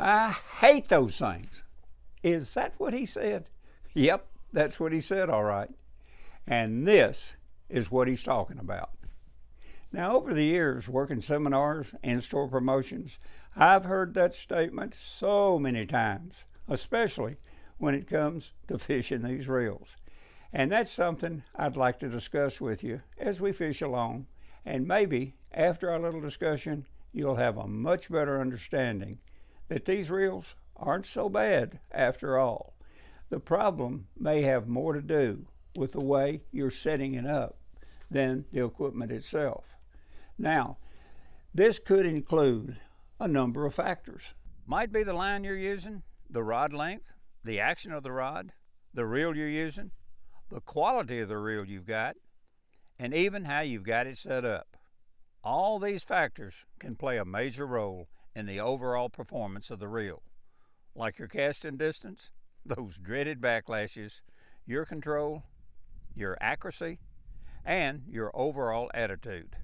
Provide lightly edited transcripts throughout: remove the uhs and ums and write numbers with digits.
I hate those things. Is that what he said? Yep, that's what he said, all right. And this is what he's talking about. Now, over the years, working seminars, in-store promotions, I've heard that statement so many times, especially when it comes to fishing these reels. And that's something I'd like to discuss with you as we fish along. And maybe after our little discussion, you'll have a much better understanding that these reels aren't so bad after all. The problem may have more to do with the way you're setting it up than the equipment itself. Now, this could include a number of factors. Might be the line you're using, the rod length, the action of the rod, the reel you're using, the quality of the reel you've got, and even how you've got it set up. All these factors can play a major role in the overall performance of the reel, like your casting distance, those dreaded backlashes, your control, your accuracy, and your overall attitude.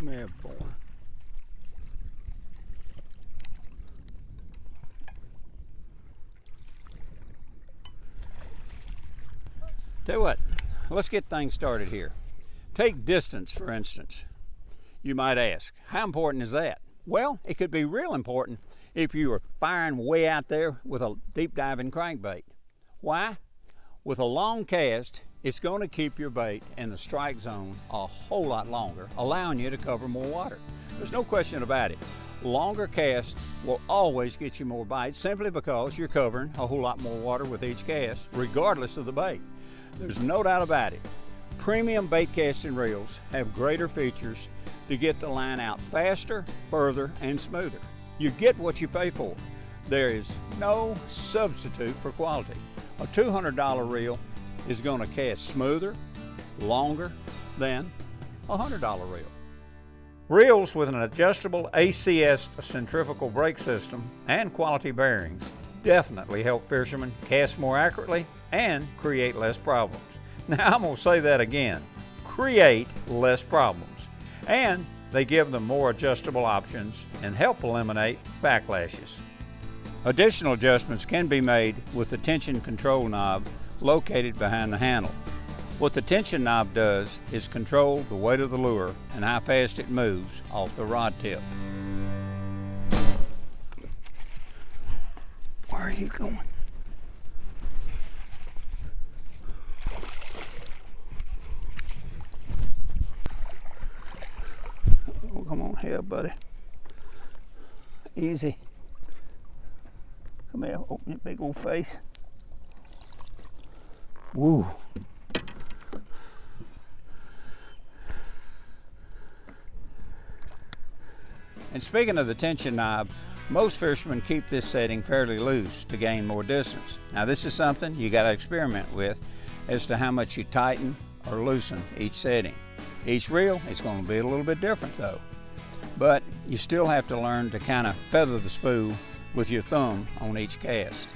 Yeah, boy. Tell you what, let's get things started here. Take distance, for instance. You might ask, how important is that? Well, it could be real important if you are firing way out there with a deep diving crankbait. Why? With a long cast, it's going to keep your bait in the strike zone a whole lot longer, allowing you to cover more water. There's no question about it. Longer casts will always get you more bites simply because you're covering a whole lot more water with each cast, regardless of the bait. There's no doubt about it. Premium bait casting reels have greater features to get the line out faster, further, and smoother. You get what you pay for. There is no substitute for quality. A $200 reel is going to cast smoother, longer than a $100 reel. Reels with an adjustable ACS centrifugal brake system and quality bearings definitely help fishermen cast more accurately and create less problems. Now I'm going to say that again, create less problems. And they give them more adjustable options and help eliminate backlashes. Additional adjustments can be made with the tension control knob located behind the handle. What the tension knob does is control the weight of the lure and how fast it moves off the rod tip. Where are you going? Oh, come on here, buddy. Easy. Come here, open your big old face. Woo. And speaking of the tension knob, most fishermen keep this setting fairly loose to gain more distance. Now this is something you got to experiment with as to how much you tighten or loosen each setting. Each reel is going to be a little bit different though. But you still have to learn to kind of feather the spool with your thumb on each cast.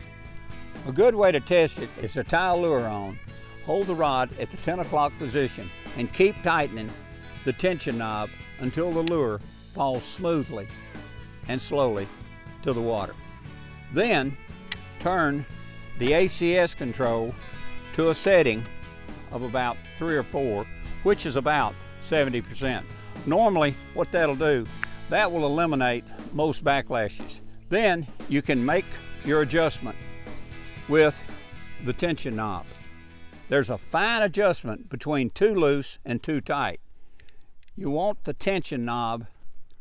A good way to test it is to tie a lure on, hold the rod at the 10 o'clock position, and keep tightening the tension knob until the lure falls smoothly and slowly to the water. Then turn the ACS control to a setting of about 3 or 4, which is about 70%. Normally what that'll do, that will eliminate most backlashes. Then you can make your adjustment with the tension knob. There's a fine adjustment between too loose and too tight. You want the tension knob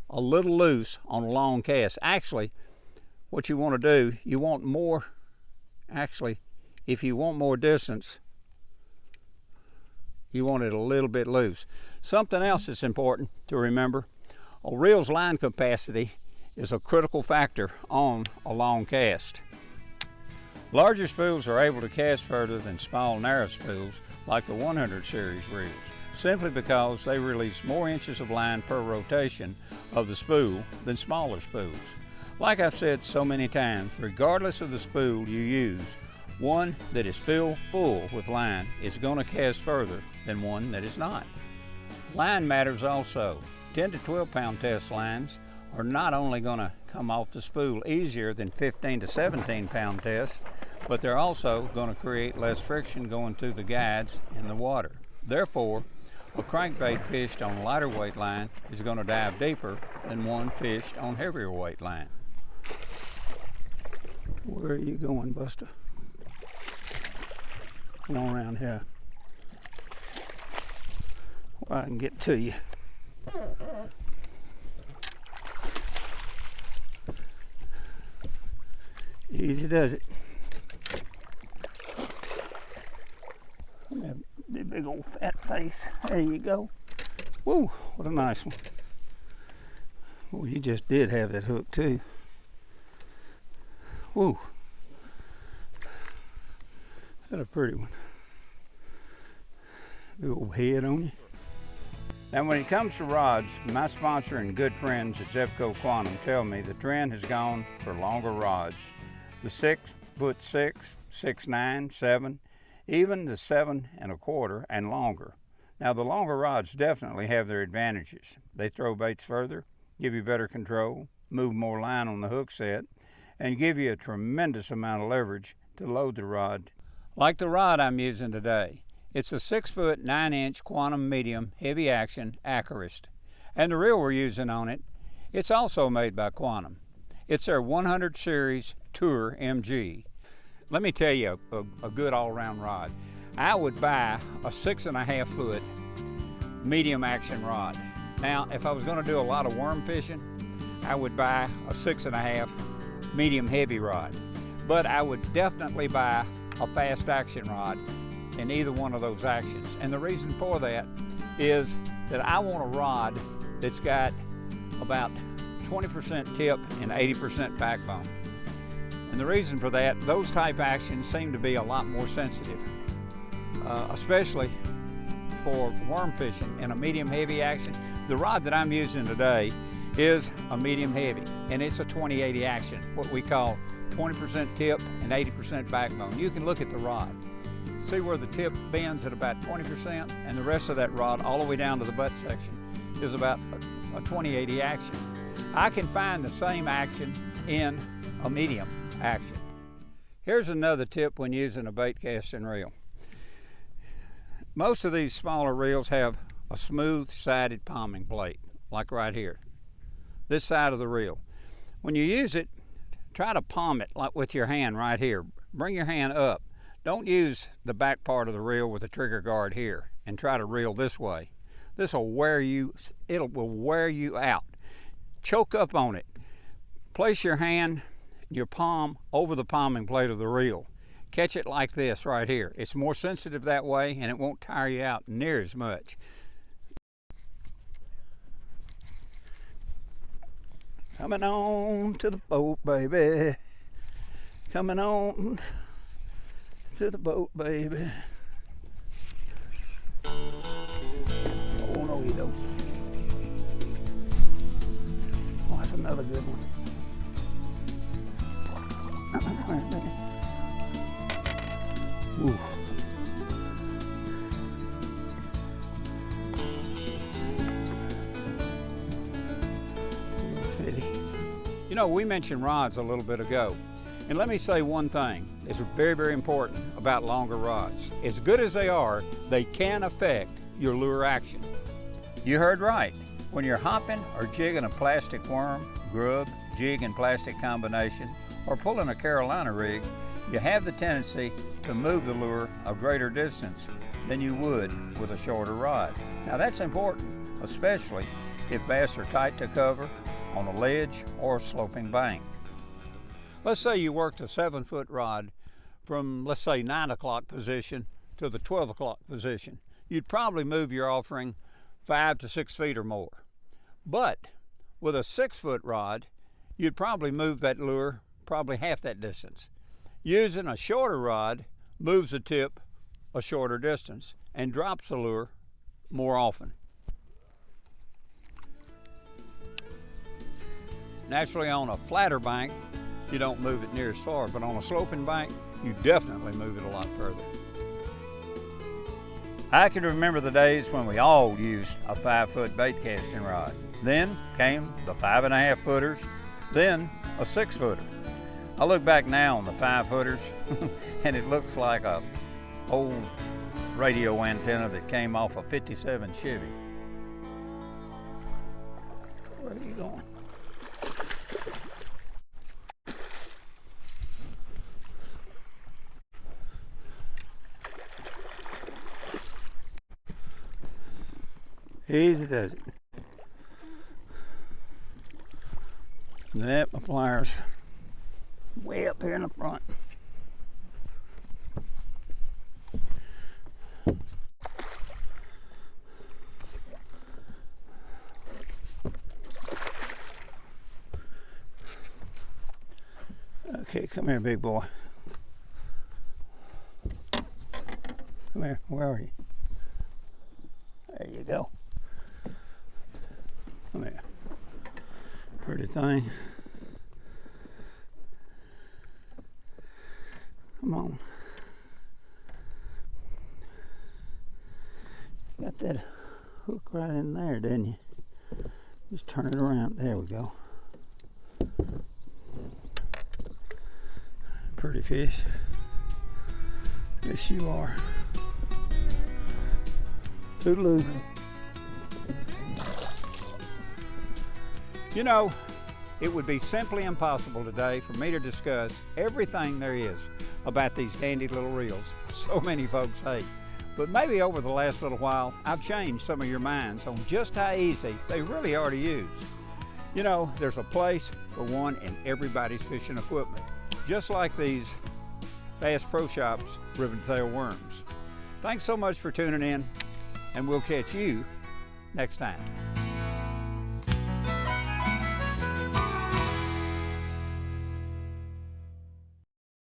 a little loose on a long cast. Actually, what you want to do, you want more, if you want more distance, You want it a little bit loose. Something else that's important to remember, a reel's line capacity is a critical factor on a long cast. Larger spools are able to cast further than small narrow spools like the 100 series reels, simply because they release more inches of line per rotation of the spool than smaller spools. Like I've said so many times, regardless of the spool you use, one that is filled full with line is going to cast further than one that is not. Line matters also. 10 to 12 pound test lines are not only going to come off the spool easier than 15 to 17 pound tests, but they're also going to create less friction going through the guides in the water. Therefore, a crankbait fished on lighter weight line is going to dive deeper than one fished on heavier weight line. Where are you going, Buster? Come on around here where I can get to you. Easy does it. The big old fat face. There you go. Woo, what a nice one. Well, you just did have that hook too. Woo. That's a pretty one. Big old head on you. Now when it comes to rods, my sponsor and good friends at Zepco Quantum tell me the trend has gone for longer rods. The 6'6", 6'9", 7, even the 7 1/4 and longer. Now the longer rods definitely have their advantages. They throw baits further, give you better control, move more line on the hook set, and give you a tremendous amount of leverage to load the rod. Like the rod I'm using today. It's a 6 foot 9 inch Quantum medium heavy action Acarist. And the reel we're using on it, it's also made by Quantum. It's their 100 series Tour MG. Let me tell you a good all-around rod. I would buy a 6.5 foot medium action rod. Now, if I was going to do a lot of worm fishing, I would buy a 6.5 medium heavy rod. But I would definitely buy a fast action rod in either one of those actions. And the reason for that is that I want a rod that's got about 20% tip and 80% backbone. And the reason for that, those type actions seem to be a lot more sensitive, especially for worm fishing in a medium heavy action. The rod that I'm using today is a medium heavy, and it's a 20/80 action, what we call 20% tip and 80% backbone. You can look at the rod. See where the tip bends at about 20%, and the rest of that rod all the way down to the butt section is about a 20/80 action. I can find the same action in a medium action. Here's another tip when using a bait casting reel. Most of these smaller reels have a smooth sided palming plate, like right here. This side of the reel. When you use it, try to palm it like with your hand right here. Bring your hand up. Don't use the back part of the reel with the trigger guard here and try to reel this way. This will wear you, it will wear you out. Choke up on it. Place your hand, your palm over the palming plate of the reel. Catch it like this right here. It's more sensitive that way and it won't tire you out near as much. Coming on to the boat, baby. Coming on to the boat, baby. Oh, no, you don't. Oh, that's another good one. Ooh. You know, we mentioned rods a little bit ago. And let me say one thing that's very, very important about longer rods. As good as they can affect your lure action. You heard right. When you're hopping or jigging a plastic worm, grub, jig and plastic combination, or pulling a Carolina rig, you have the tendency to move the lure a greater distance than you would with a shorter rod. Now that's important, especially if bass are tight to cover on a ledge or a sloping bank. Let's say you worked a 7 foot rod from, let's say, 9 o'clock position to the 12 o'clock position. you'd probably move your offering 5 to 6 feet or more. But with a 6-foot rod, you'd probably move that lure probably half that distance. Using a shorter rod moves the tip a shorter distance and drops the lure more often. Naturally, on a flatter bank, you don't move it near as far, but on a sloping bank, you definitely move it a lot further. I can remember the days when we all used a 5-foot bait casting rod. Then came the 5.5 footers, then a 6-footer. I look back now on the 5-footers and it looks like a old radio antenna that came off a '57 Chevy. Where are you going? Easy does it. Yep, my pliers way up here in the front. Okay, come here, big boy. Come here, where are you? There you go. Come here. Pretty thing. Come on. Got that hook right in there, didn't you? Just turn it around. There we go. Pretty fish. Yes, you are. Toodaloo. You know, it would be simply impossible today for me to discuss everything there is about these dandy little reels so many folks hate. But maybe over the last little while, I've changed some of your minds on just how easy they really are to use. You know, there's a place for one in everybody's fishing equipment, just like these Bass Pro Shops ribbon-tail worms. Thanks so much for tuning in, and we'll catch you next time.